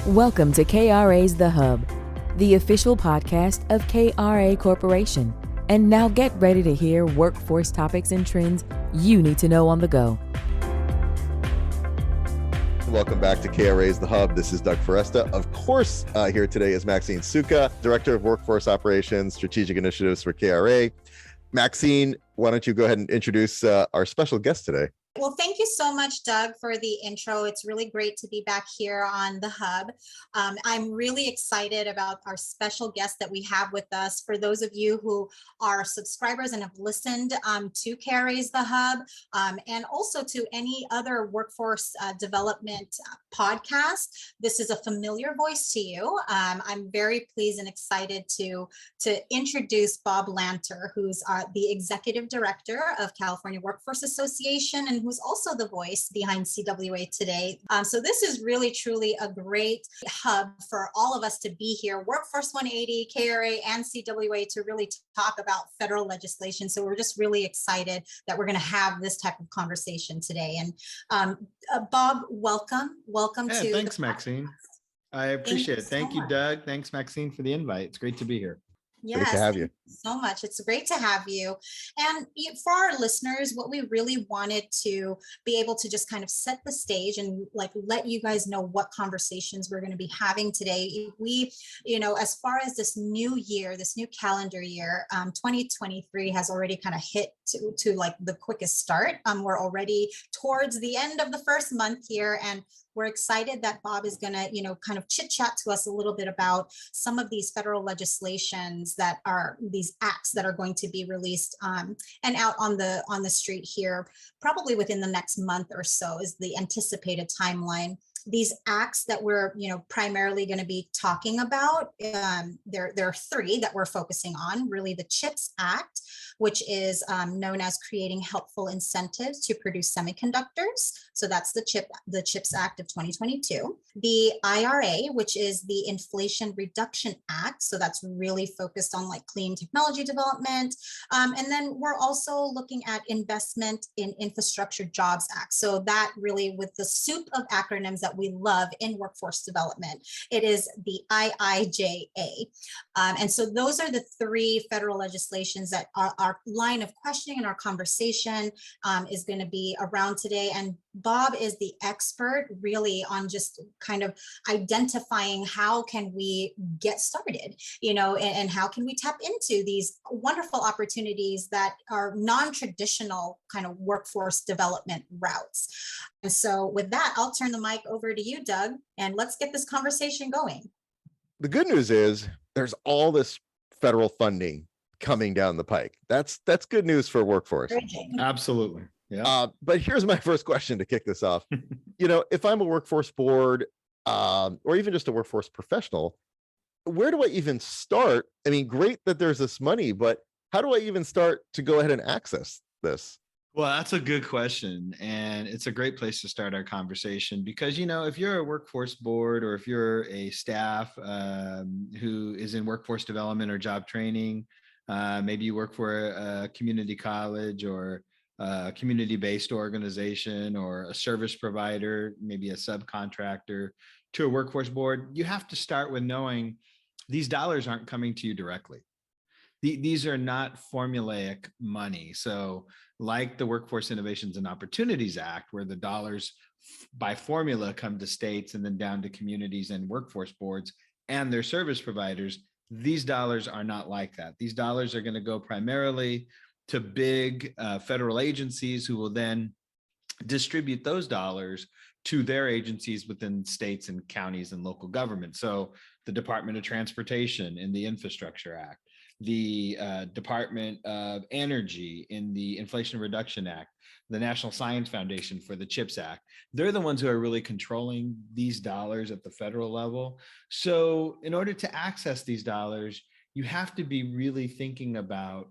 Welcome to KRA's The Hub, the official podcast of KRA Corporation. And now get ready to hear workforce topics and trends you need to know on the go. Welcome back to KRA's The Hub. This is Doug Foresta. Of course, here today is Maxine Suka, Director of Workforce Operations, Strategic Initiatives for KRA. Maxine, why don't you go ahead and introduce our special guest today? Well, thank you so much, Doug, for the intro. It's really great to be back here on the Hub. I'm really excited about our special guest that we have with us. For those of you who are subscribers and have listened to KRA's The Hub, and also to any other workforce development podcast, this is a familiar voice to you. I'm very pleased and excited to introduce Bob Lanter, who's the Executive Director of California Workforce Association and who's also the voice behind CWA today. So this is really, truly a great hub for all of us to be here, Workforce 180, KRA, and CWA, to really talk about federal legislation. So we're just really excited that we're going to have this type of conversation today. And Bob, welcome. Yeah, thanks, Maxine. I appreciate it. Thank you, Doug. Thanks, Maxine, for the invite. It's great to be here. Yes, great to have you. Thank you so much. It's great to have you. And for our listeners, what we really wanted to be able to just kind of set the stage and let you guys know what conversations we're going to be having today. We, as far as this new year, this new calendar year, 2023 has already kind of hit to the quickest start. We're already towards the end of the first month here, and we're excited that Bob is going to, kind of chit chat to us a little bit about some of these federal legislations that are these acts that are going to be released and out on the street here, probably within the next month or so is the anticipated timeline. These acts that we're, primarily going to be talking about, there are three that we're focusing on. Really, the CHIPS Act, which is known as creating helpful incentives to produce semiconductors. So that's the CHIPS Act of 2022. The IRA, which is the Inflation Reduction Act. So that's really focused on clean technology development. And then we're also looking at Investment in Infrastructure Jobs Act. So that really, with the soup of acronyms that we love in workforce development, it is the IIJA. And so those are the three federal legislations that our line of questioning and our conversation is going to be around today. And Bob is the expert really on just kind of identifying how can we get started, and how can we tap into these wonderful opportunities that are non-traditional kind of workforce development routes. And so with that, I'll turn the mic over to you, Doug, and let's get this conversation going. The good news is there's all this federal funding coming down the pike. That's good news for workforce. Absolutely. Yeah. But here's my first question to kick this off. If I'm a workforce board or even just a workforce professional, where do I even start? I mean, great that there's this money, but how do I even start to go ahead and access this? Well, that's a good question. And it's a great place to start our conversation because, if you're a workforce board or if you're a staff who is in workforce development or job training, maybe you work for a community college or a community-based organization or a service provider, maybe a subcontractor to a workforce board, you have to start with knowing these dollars aren't coming to you directly. These are not formulaic money. So like the Workforce Innovations and Opportunities Act, where the dollars by formula come to states and then down to communities and workforce boards and their service providers, these dollars are not like that. These dollars are going to go primarily to big federal agencies who will then distribute those dollars to their agencies within states and counties and local government. So the Department of Transportation in the Infrastructure Act, the Department of Energy in the Inflation Reduction Act, the National Science Foundation for the CHIPS Act. They're the ones who are really controlling these dollars at the federal level. So in order to access these dollars, you have to be really thinking about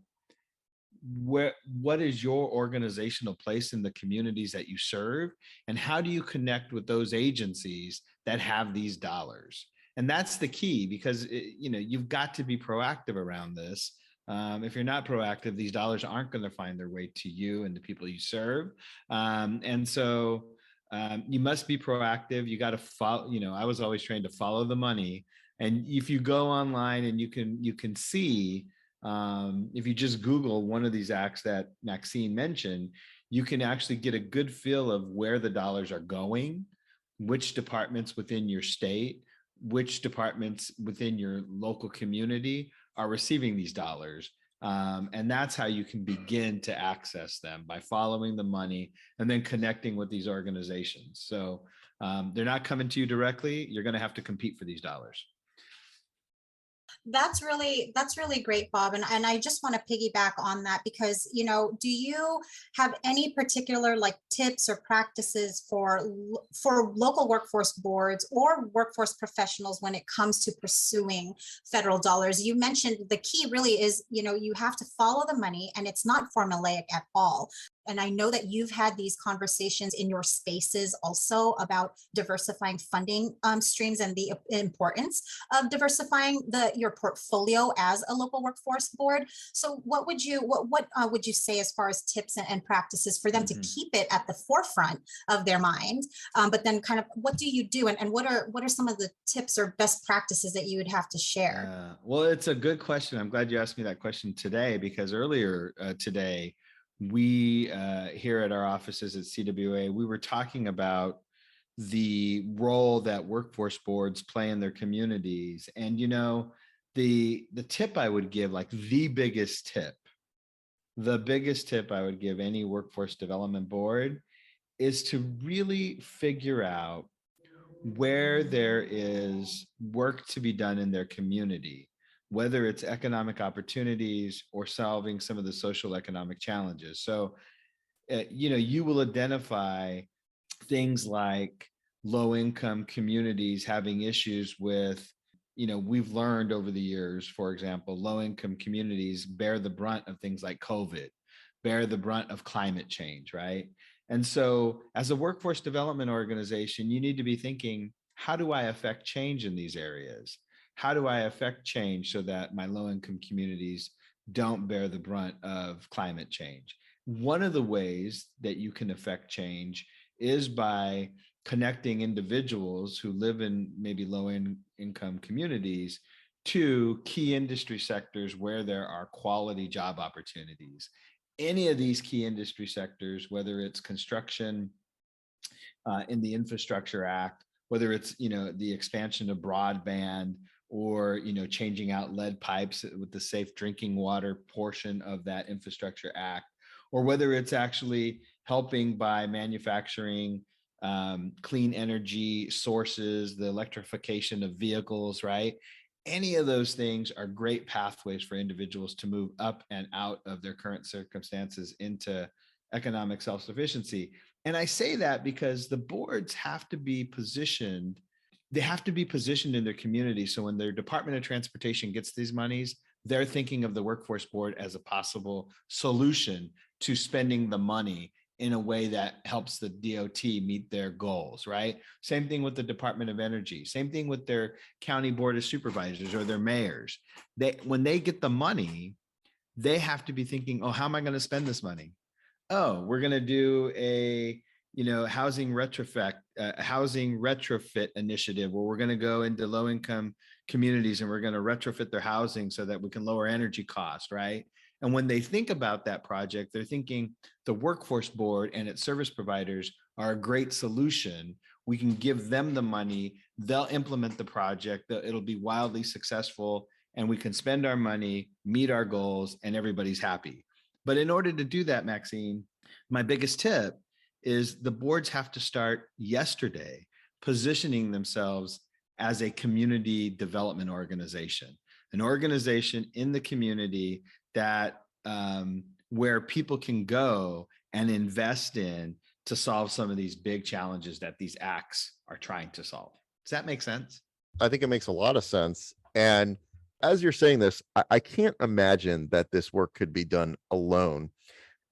what is your organizational place in the communities that you serve, and how do you connect with those agencies that have these dollars? And that's the key, because you've got to be proactive around this. If you're not proactive, these dollars aren't going to find their way to you and the people you serve. And so You must be proactive. You got to follow, I was always trained to follow the money. And if you go online and you can see, if you just Google one of these acts that Maxine mentioned, you can actually get a good feel of where the dollars are going, which departments within your state, which departments within your local community are receiving these dollars. And that's how you can begin to access them, by following the money and then connecting with these organizations. So they're not coming to you directly. You're going to have to compete for these dollars. That's really great, Bob. And I just want to piggyback on that because, do you have any particular tips or practices for local workforce boards or workforce professionals when it comes to pursuing federal dollars? You mentioned the key really is, you have to follow the money, and it's not formulaic at all. And I know that you've had these conversations in your spaces also about diversifying funding streams and the importance of diversifying your portfolio as a local workforce board. So what would you say as far as tips and practices for them to keep it at the forefront of their mind? But then kind of what do you do, and what are some of the tips or best practices that you would have to share? Well, it's a good question. I'm glad you asked me that question today, because earlier today, we here at our offices at CWA, we were talking about the role that workforce boards play in their communities. And, the tip I would give, the biggest tip I would give any workforce development board is to really figure out where there is work to be done in their community, whether it's economic opportunities or solving some of the social economic challenges. So, you will identify things like low-income communities having issues with, we've learned over the years, for example, low-income communities bear the brunt of things like COVID, bear the brunt of climate change, right? And so as a workforce development organization, you need to be thinking, how do I affect change in these areas? How do I affect change so that my low-income communities don't bear the brunt of climate change? One of the ways that you can affect change is by connecting individuals who live in maybe low-income communities to key industry sectors where there are quality job opportunities. Any of these key industry sectors, whether it's construction in the Infrastructure Act, whether it's the expansion of broadband, or changing out lead pipes with the safe drinking water portion of that Infrastructure Act, or whether it's actually helping by manufacturing clean energy sources, the electrification of vehicles, right? Any of those things are great pathways for individuals to move up and out of their current circumstances into economic self-sufficiency. And I say that because the boards have to be positioned. They have to be positioned in their community. So when their Department of Transportation gets these monies, they're thinking of the workforce board as a possible solution to spending the money in a way that helps the DOT meet their goals, right? Same thing with the Department of Energy, same thing with their county board of supervisors or their mayors. When they get the money, they have to be thinking, oh, how am I going to spend this money? Oh, we're going to do a housing retrofit initiative where we're going to go into low income communities and we're going to retrofit their housing so that we can lower energy costs, right? And when they think about that project, they're thinking the workforce board and its service providers are a great solution. We can give them the money, they'll implement the project, it'll be wildly successful, and we can spend our money, meet our goals, and everybody's happy. But in order to do that, Maxine, my biggest tip is the boards have to start yesterday positioning themselves as a community development organization, an organization in the community that where people can go and invest in to solve some of these big challenges that these acts are trying to solve. Does that make sense? I think it makes a lot of sense. And as you're saying this, I can't imagine that this work could be done alone.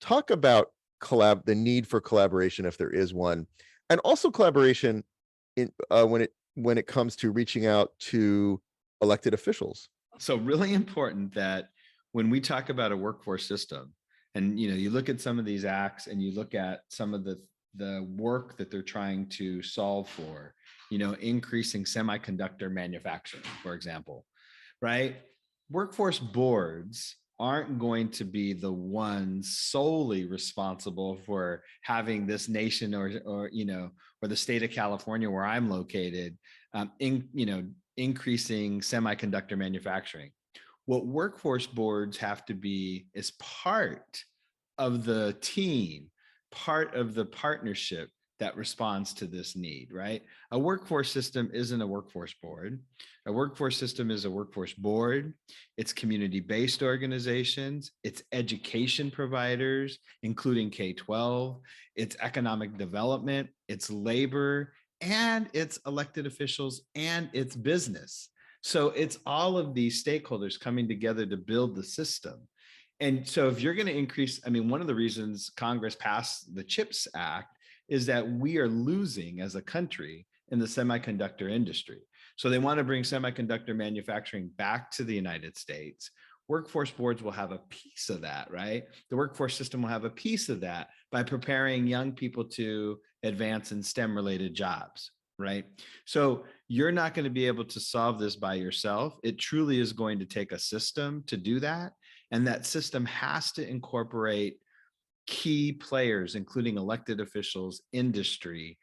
Talk about the need for collaboration, if there is one, and also collaboration in when it comes to reaching out to elected officials. So really important that when we talk about a workforce system, and you look at some of these acts and you look at some of the the work that they're trying to solve for, you know, increasing semiconductor manufacturing, for example, right? Workforce boards aren't going to be the ones solely responsible for having this nation or you know, or the state of California where I'm located, increasing semiconductor manufacturing. What workforce boards have to be is part of the team, part of the partnership that responds to this need, right? A workforce system isn't a workforce board. A workforce system is a workforce board. It's community-based organizations, it's education providers, including K-12, it's economic development, it's labor, and it's elected officials, and it's business. So it's all of these stakeholders coming together to build the system. And so if you're going to increase, I mean, one of the reasons Congress passed the CHIPS Act is that we are losing as a country in the semiconductor industry. So they want to bring semiconductor manufacturing back to the United States. Workforce boards will have a piece of that, right? The workforce system will have a piece of that by preparing young people to advance in STEM related jobs, right? So you're not going to be able to solve this by yourself. It truly is going to take a system to do that. And that system has to incorporate key players, including elected officials, industry,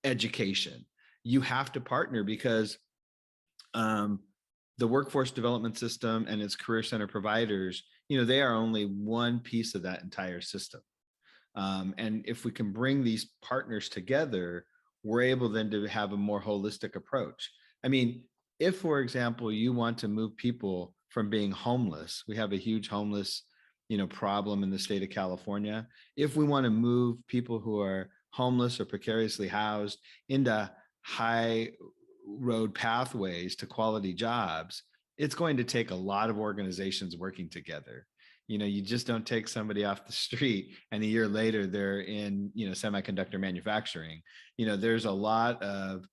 education. You have to partner because the workforce development system and its career center providers, you know, they are only one piece of that entire system. And if we can bring these partners together, we're able then to have a more holistic approach. I mean, if, for example, you want to move people from being homeless, we have a huge homeless, you know, problem in the state of California. If we want to move people who are homeless or precariously housed into high road pathways to quality jobs, it's going to take a lot of organizations working together. You know, you just don't take somebody off the street and a year later they're in, you know, semiconductor manufacturing. You know, there's a lot of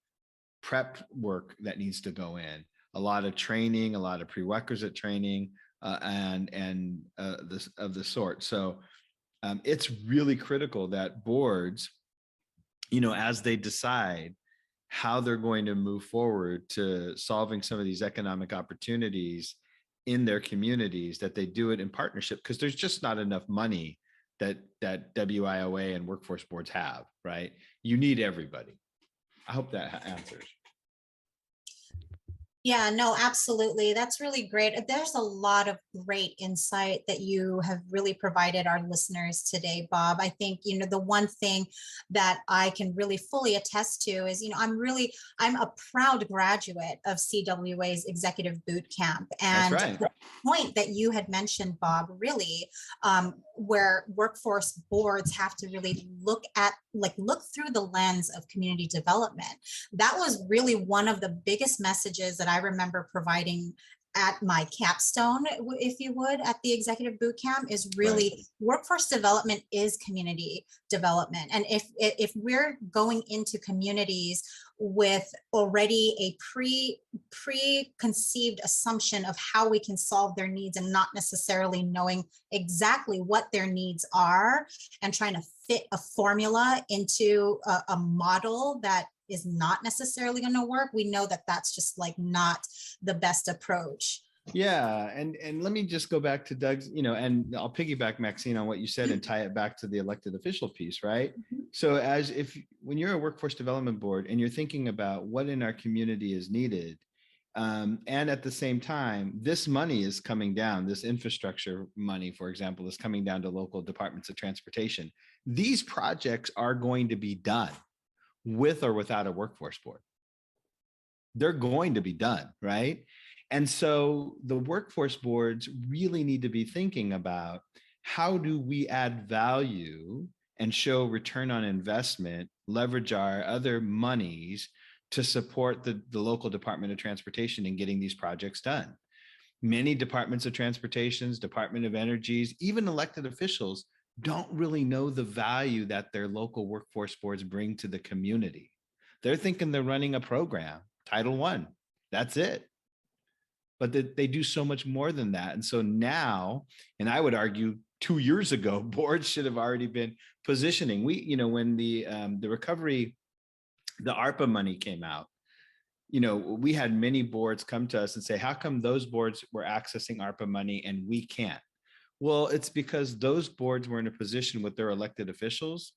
prep work that needs to go in, a lot of training, a lot of prerequisite training, and this of the sort. So it's really critical that boards, you know, as they decide how they're going to move forward to solving some of these economic opportunities in their communities, that they do it in partnership, because there's just not enough money that WIOA and workforce boards have, right? You need everybody. I hope that answers. Yeah, no, absolutely. That's really great. There's a lot of great insight that you have really provided our listeners today, Bob. I think, you know, the one thing that I can really fully attest to is, you know, I'm a proud graduate of CWA's Executive Boot Camp. And That's right. the point that you had mentioned, Bob, really, where workforce boards have to really look through the lens of community development. That was really one of the biggest messages that I remember providing at my capstone, if you would, at the Executive Boot Camp, is really right. Workforce development is community development. And if we're going into communities with already a preconceived assumption of how we can solve their needs and not necessarily knowing exactly what their needs are and trying to fit a formula into a model that is not necessarily going to work, we know that that's just like not the best approach. Yeah, and let me just go back to Doug's, you know, and I'll piggyback, Maxine, on what you said and tie it back to the elected official piece, right? Mm-hmm. So when you're a workforce development board and you're thinking about what in our community is needed, and at the same time, this money is coming down, this infrastructure money, for example, is coming down to local departments of transportation. These projects are going to be done with or without a workforce board. They're going to be done, right? And so the workforce boards really need to be thinking about, how do we add value and show return on investment, leverage our other monies to support the local Department of Transportation in getting these projects done. Many departments of transportations, Department of Energies, even elected officials don't really know the value that their local workforce boards bring to the community. They're thinking they're running a program, Title I, that's it. but they do so much more than that. And so now, and I would argue 2 years ago, boards should have already been positioning. When the recovery, the ARPA money came out, we had many boards come to us and say, how come those boards were accessing ARPA money and we can't? Well, it's because those boards were in a position with their elected officials.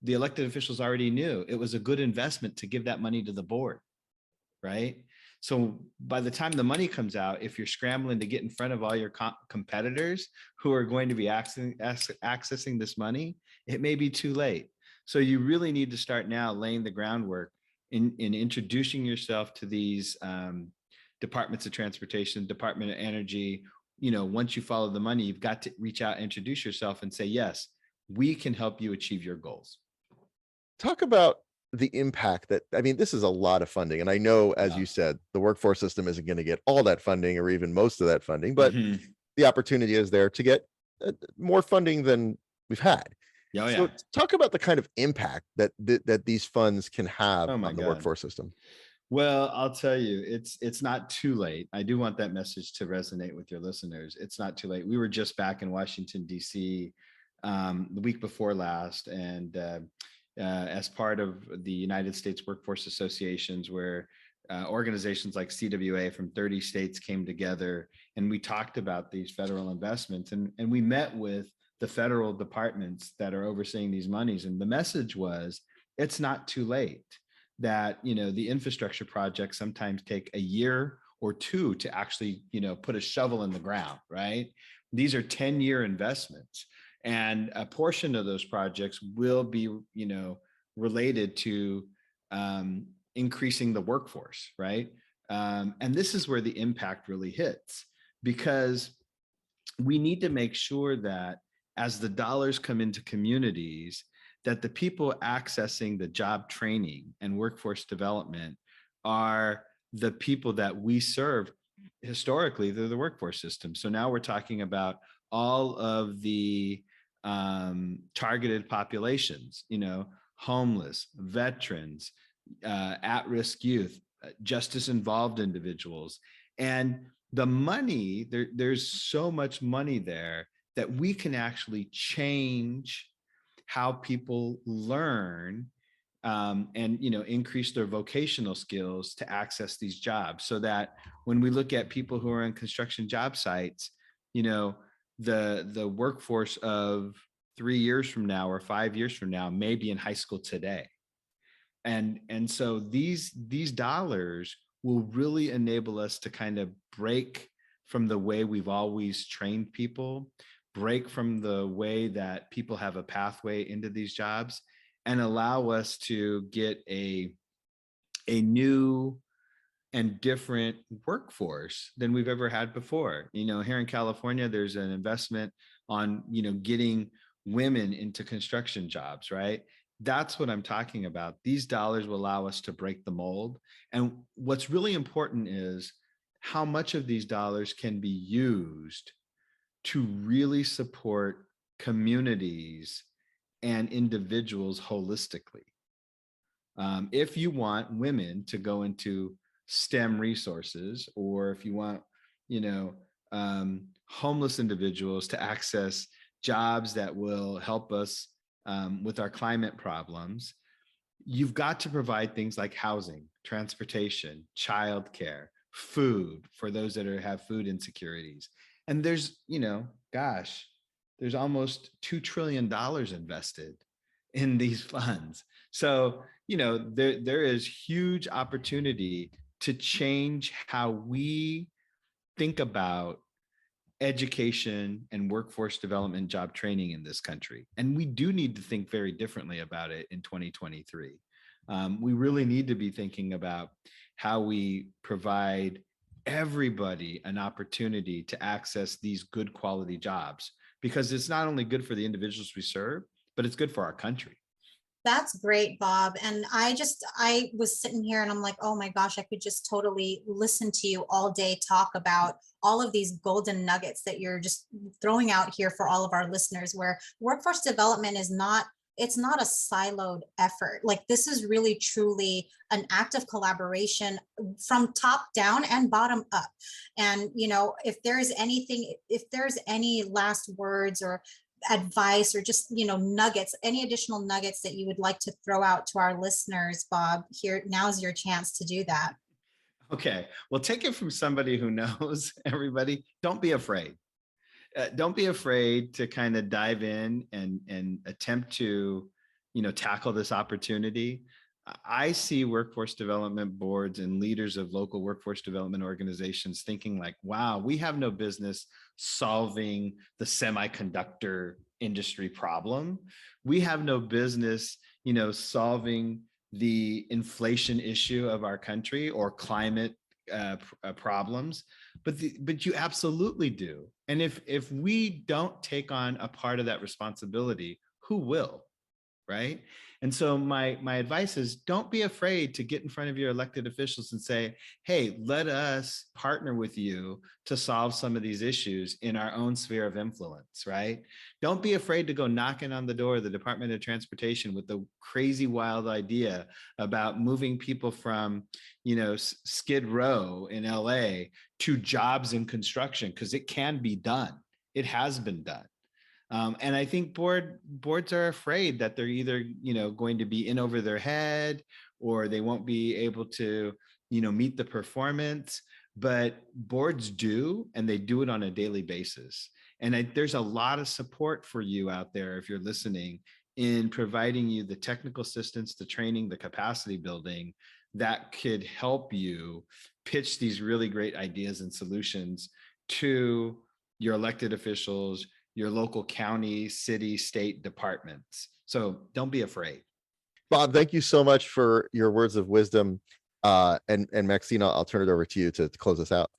The elected officials already knew it was a good investment to give that money to the board, right? So by the time the money comes out, if you're scrambling to get in front of all your competitors who are going to be accessing this money, it may be too late. So you really need to start now laying the groundwork in introducing yourself to these departments of transportation, Department of Energy. Once you follow the money, you've got to reach out, introduce yourself and say, yes, we can help you achieve your goals. Talk about the impact that, this is a lot of funding. And I know, as you said, the workforce system isn't going to get all that funding or even most of that funding, but the opportunity is there to get more funding than we've had. So talk about the kind of impact that these funds can have on the workforce system. Well, I'll tell you, it's not too late. I do want that message to resonate with your listeners. It's not too late. We were just back in Washington, D.C. The week before last, and as part of the United States Workforce Associations, where organizations like CWA from 30 states came together, and we talked about these federal investments, and we met with the federal departments that are overseeing these monies. And the message was, it's not too late. That, the infrastructure projects sometimes take a year or two to actually, put a shovel in the ground, right? These are 10-year investments. And a portion of those projects will be, related to increasing the workforce, right? And this is where the impact really hits, because we need to make sure that as the dollars come into communities, that the people accessing the job training and workforce development are the people that we serve historically through the workforce system. So now we're talking about all of the targeted populations, homeless, veterans, at-risk youth, justice-involved individuals. And the money, there's so much money there that we can actually change how people learn and increase their vocational skills to access these jobs, so that when we look at people who are in construction job sites, the workforce of 3 years from now or 5 years from now may be in high school today. And so these dollars will really enable us to kind of break from the way we've always trained people, break from the way that people have a pathway into these jobs, and allow us to get a new and different workforce than we've ever had before. Here in California, there's an investment on, getting women into construction jobs, right? That's what I'm talking about. These dollars will allow us to break the mold. And what's really important is how much of these dollars can be used to really support communities and individuals holistically. If you want women to go into STEM resources, or if you want, homeless individuals to access jobs that will help us with our climate problems, you've got to provide things like housing, transportation, childcare, food for those that have food insecurities. And there's, there's almost $2 trillion invested in these funds. So, there is huge opportunity to change how we think about education and workforce development, job training in this country. And we do need to think very differently about it in 2023. We really need to be thinking about how we provide everybody an opportunity to access these good quality jobs, because it's not only good for the individuals we serve, but it's good for our country. That's great, Bob. And I was sitting here and I'm like, oh my gosh, I could just totally listen to you all day talk about all of these golden nuggets that you're just throwing out here for all of our listeners, where workforce development is not it's not a siloed effort. Like, this is really truly an act of collaboration from top down and bottom up. And, if there's any last words or advice or just, nuggets, any additional nuggets that you would like to throw out to our listeners, Bob, here, now's your chance to do that. Okay. Well, take it from somebody who knows everybody. Don't be afraid. Don't be afraid to kind of dive in and attempt to, tackle this opportunity. I see workforce development boards and leaders of local workforce development organizations thinking like, wow, we have no business solving the semiconductor industry problem. We have no business, solving the inflation issue of our country or climate problems, but you absolutely do. And if we don't take on a part of that responsibility, who will? Right? And so my advice is, don't be afraid to get in front of your elected officials and say, hey, let us partner with you to solve some of these issues in our own sphere of influence, right? Don't be afraid to go knocking on the door of the Department of Transportation with the crazy wild idea about moving people from, Skid Row in LA to jobs in construction, because it can be done. It has been done. And I think boards are afraid that they're either, going to be in over their head, or they won't be able to, meet the performance. But boards do, and they do it on a daily basis. And there's a lot of support for you out there, if you're listening, in providing you the technical assistance, the training, the capacity building that could help you pitch these really great ideas and solutions to your elected officials, your local county, city, state departments. So don't be afraid. Bob, thank you so much for your words of wisdom. And Maxine, I'll turn it over to you to close us out.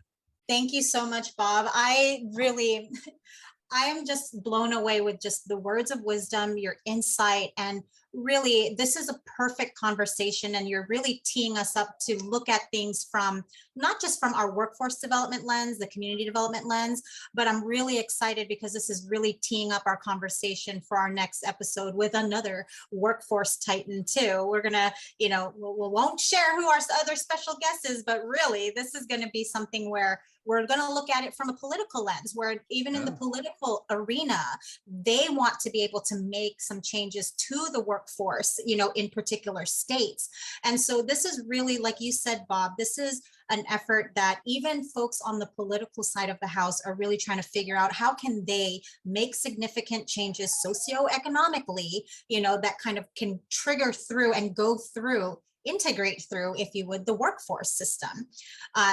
Thank you so much, Bob. I am just blown away with just the words of wisdom, your insight, and really, this is a perfect conversation, and you're really teeing us up to look at things from not just from our workforce development lens, the community development lens, but I'm really excited because this is really teeing up our conversation for our next episode with another workforce titan too. We're gonna, we won't share who our other special guest is, but really, this is going to be something where we're going to look at it from a political lens, where even in the political arena, they want to be able to make some changes to the workforce, in particular states. And so this is really, like you said, Bob, this is an effort that even folks on the political side of the house are really trying to figure out how can they make significant changes socioeconomically, that kind of can trigger through and go through, integrate through, if you would, the workforce system.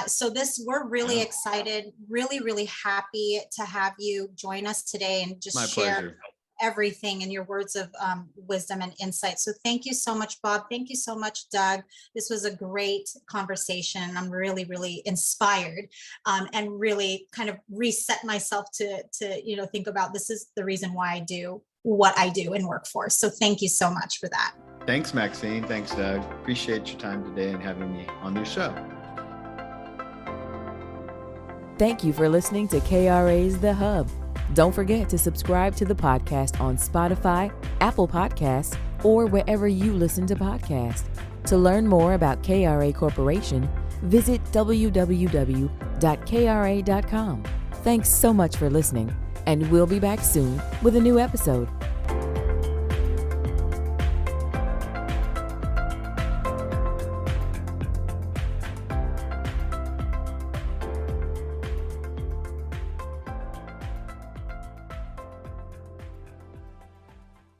So we're really excited, really, really happy to have you join us today and just share pleasure. Everything and your words of wisdom and insight. So thank you so much, Bob. Thank you so much, Doug. This was a great conversation. I'm really, really inspired and really kind of reset myself to think about this is the reason why I do what I do in workforce. So thank you so much for that. Thanks, Maxine. Thanks, Doug. Appreciate your time today and having me on your show. Thank you for listening to KRA's The Hub. Don't forget to subscribe to the podcast on Spotify, Apple Podcasts, or wherever you listen to podcasts. To learn more about KRA Corporation, visit www.kra.com. Thanks so much for listening, and we'll be back soon with a new episode.